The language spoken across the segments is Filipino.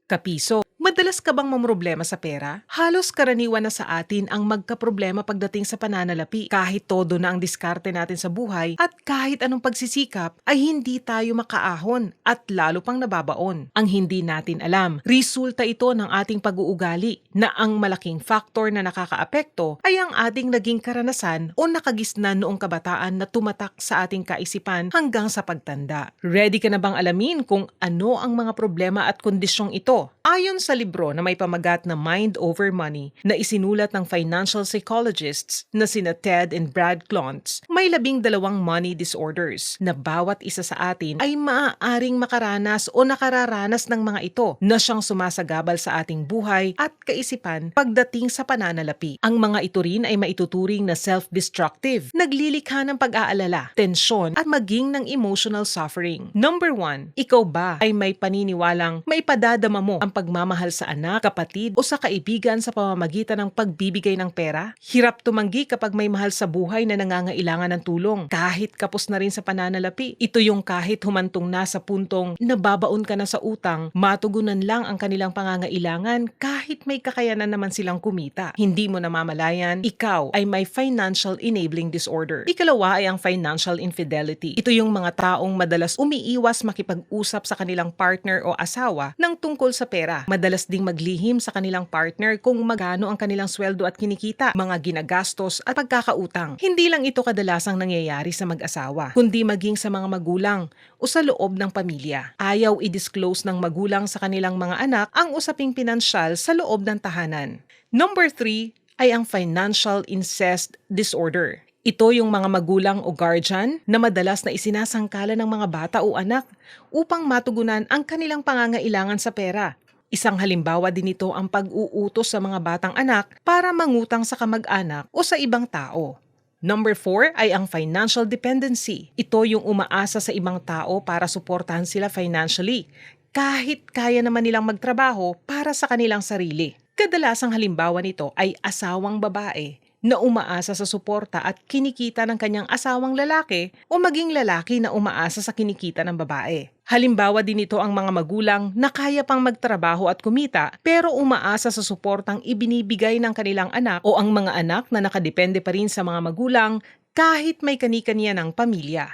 Kapiso, madalas ka bang mamroblema sa pera? Halos karaniwan na sa atin ang magkaproblema pagdating sa pananalapi. Kahit todo na ang diskarte natin sa buhay at kahit anong pagsisikap ay hindi tayo makaahon at lalo pang nababaon. Ang hindi natin alam, resulta ito ng ating pag-uugali na ang malaking faktor na nakakaapekto ay ang ating naging karanasan o nakagisnan noong kabataan na tumatak sa ating kaisipan hanggang sa pagtanda. Ready ka na bang alamin kung ano ang mga problema at kondisyong ito? Ayon sa libro na may pamagat na Mind Over Money na isinulat ng financial psychologists na sina Ted and Brad Klontz, may 12 money disorders na bawat isa sa atin ay maaaring makaranas o nakararanas ng mga ito na siyang sumasagabal sa ating buhay at kaisipan pagdating sa pananalapi. Ang mga ito rin ay maituturing na self-destructive, naglilikha ng pag-aalala, tensyon at maging ng emotional suffering. Number 1, ikaw ba ay may paniniwalang maipadadama mo ang pagmamahal sa anak, kapatid o sa kaibigan sa pamamagitan ng pagbibigay ng pera? Hirap tumanggi kapag may mahal sa buhay na nangangailangan ng tulong. Kahit kapos na rin sa pananalapi, ito yung kahit humantong na sa puntong nababaon ka na sa utang, matugunan lang ang kanilang pangangailangan kahit may kakayanan naman silang kumita. Hindi mo namamalayan, ikaw ay may financial enabling disorder. Ikalawa ay ang financial infidelity. Ito yung mga taong madalas umiiwas makipag-usap sa kanilang partner o asawa ng tungkol sa pera. Madalas ding maglihim sa kanilang partner kung magkano ang kanilang sweldo at kinikita, mga ginagastos at pagkakautang. Hindi lang ito kadalasang nangyayari sa mag-asawa, kundi maging sa mga magulang o sa loob ng pamilya. Ayaw i-disclose ng magulang sa kanilang mga anak ang usaping pinansyal sa loob ng tahanan. Number 3 ay ang financial incest disorder. Ito yung mga magulang o guardian na madalas na isinasangkala ng mga bata o anak upang matugunan ang kanilang pangangailangan sa pera. Isang halimbawa din ito ang pag-uutos sa mga batang anak para mangutang sa kamag-anak o sa ibang tao. Number 4 ay ang financial dependency. Ito yung umaasa sa ibang tao para suportahan sila financially, kahit kaya naman nilang magtrabaho para sa kanilang sarili. Kadalasang halimbawa nito ay asawang babae na umaasa sa suporta at kinikita ng kanyang asawang lalaki o maging lalaki na umaasa sa kinikita ng babae. Halimbawa din ito ang mga magulang na kaya pang magtrabaho at kumita pero umaasa sa suportang ibinibigay ng kanilang anak o ang mga anak na nakadepende pa rin sa mga magulang kahit may kani-kaniya ng pamilya.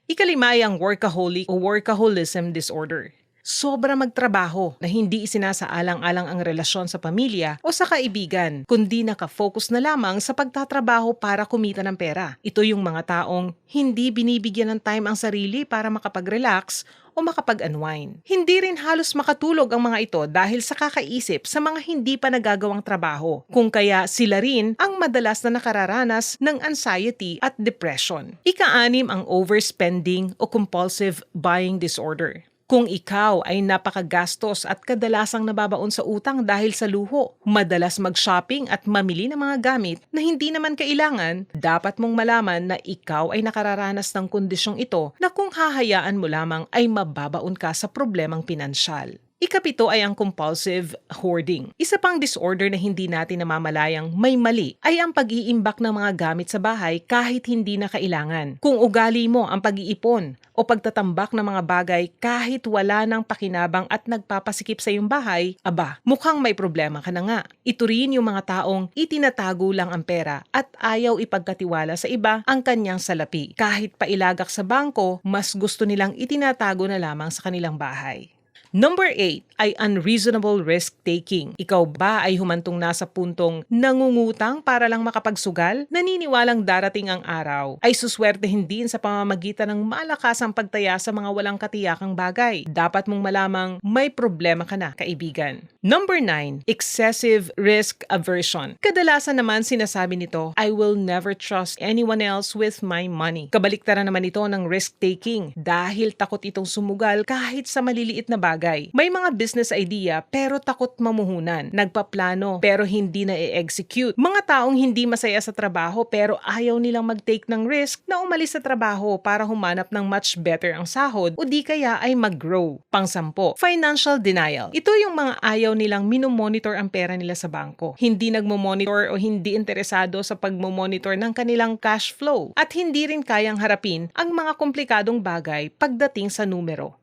Ikalima ay ang workaholic o workaholism disorder. Sobra magtrabaho na hindi isinasaalang-alang ang relasyon sa pamilya o sa kaibigan, kundi nakafocus na lamang sa pagtatrabaho para kumita ng pera. Ito yung mga taong hindi binibigyan ng time ang sarili para makapag-relax o makapag-unwind. Hindi rin halos makatulog ang mga ito dahil sa kakaisip sa mga hindi pa nagagawang trabaho, kung kaya sila rin ang madalas na nakararanas ng anxiety at depression. Ika-6 ang overspending o compulsive buying disorder. Kung ikaw ay napakagastos at kadalasang nababaon sa utang dahil sa luho, madalas mag-shopping at mamili ng mga gamit na hindi naman kailangan, dapat mong malaman na ikaw ay nakararanas ng kondisyong ito na kung hahayaan mo lamang ay mababaon ka sa problemang pinansyal. Ika-7 ay ang compulsive hoarding. Isa pang disorder na hindi natin namamalayang may mali ay ang pag-iimbak ng mga gamit sa bahay kahit hindi na kailangan. Kung ugali mo ang pag-iipon o pagtatambak ng mga bagay kahit wala nang pakinabang at nagpapasikip sa iyong bahay, aba, mukhang may problema ka na nga. Ito rin yung mga taong itinatago lang ang pera at ayaw ipagkatiwala sa iba ang kanyang salapi. Kahit pailagak sa bangko, mas gusto nilang itinatago na lamang sa kanilang bahay. Number 8 ay unreasonable risk-taking. Ikaw ba ay humantong nasa puntong nangungutang para lang makapagsugal? Naniniwalang darating ang araw ay suswertehin din sa pamamagitan ng malakasang pagtaya sa mga walang katiyakang bagay. Dapat mong malamang may problema ka na, kaibigan. Number 9, excessive risk aversion. Kadalasan naman sinasabi nito, I will never trust anyone else with my money. Kabaliktaran naman ito ng risk-taking dahil takot itong sumugal kahit sa maliliit na bagay. May mga business idea pero takot mamuhunan. Nagpaplano pero hindi na i-execute. Mga taong hindi masaya sa trabaho pero ayaw nilang mag-take ng risk na umalis sa trabaho para humanap ng much better ang sahod o di kaya ay mag-grow. Pang-10, financial denial. Ito yung mga ayaw nilang minomonitor ang pera nila sa bangko. Hindi nagmo-monitor o hindi interesado sa pagmo-monitor ng kanilang cash flow at hindi rin kayang harapin ang mga komplikadong bagay pagdating sa numero.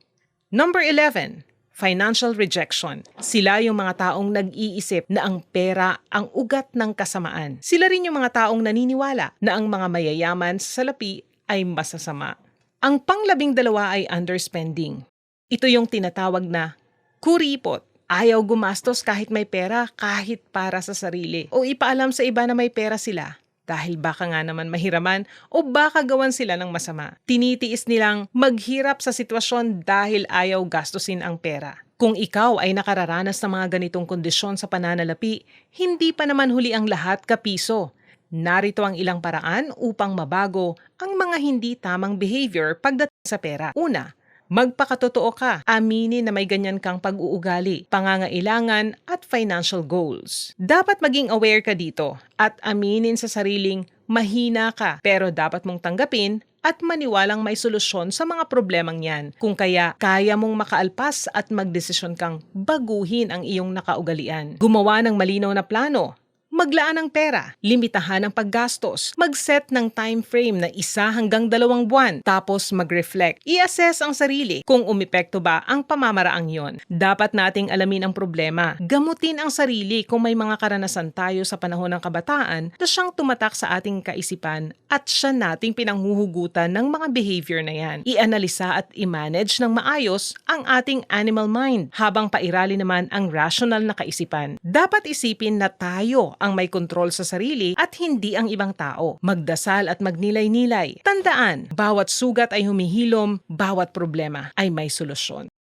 Number 11, Financial rejection. Sila yung mga taong nag-iisip na ang pera ang ugat ng kasamaan. Sila rin yung mga taong naniniwala na ang mga mayayaman sa salapi ay masasama. Ang pang-12 ay underspending. Ito yung tinatawag na kuripot. Ayaw gumastos kahit may pera, kahit para sa sarili. O ipaalam sa iba na may pera sila. Dahil baka nga naman mahiraman o baka gawan sila ng masama. Tinitiis nilang maghirap sa sitwasyon dahil ayaw gastusin ang pera. Kung ikaw ay nakararanas ng mga ganitong kondisyon sa pananalapi, hindi pa naman huli ang lahat, kapiso. Narito ang ilang paraan upang mabago ang mga hindi tamang behavior pagdating sa pera. Una, magpakatotoo ka. Aminin na may ganyan kang pag-uugali, pangangailangan at financial goals. Dapat maging aware ka dito at aminin sa sariling mahina ka, pero dapat mong tanggapin at maniwalang may solusyon sa mga problemang yan. Kung kaya mong makaalpas at magdesisyon kang baguhin ang iyong nakaugalian. Gumawa ng malinaw na plano. Maglaan ng pera, limitahan ang paggastos, mag-set ng time frame na 1 hanggang 2 buwan, tapos mag-reflect. I-assess ang sarili kung umepekto ba ang pamamaraang yon. Dapat nating alamin ang problema. Gamutin ang sarili kung may mga karanasan tayo sa panahon ng kabataan na siyang tumatak sa ating kaisipan at siya nating pinanghuhugutan ng mga behavior na yan. I-analisa at i-manage ng maayos ang ating animal mind habang pairali naman ang rational na kaisipan. Dapat isipin na tayo ang may kontrol sa sarili at hindi ang ibang tao. Magdasal at magnilay-nilay. Tandaan, bawat sugat ay humihilom, bawat problema ay may solusyon.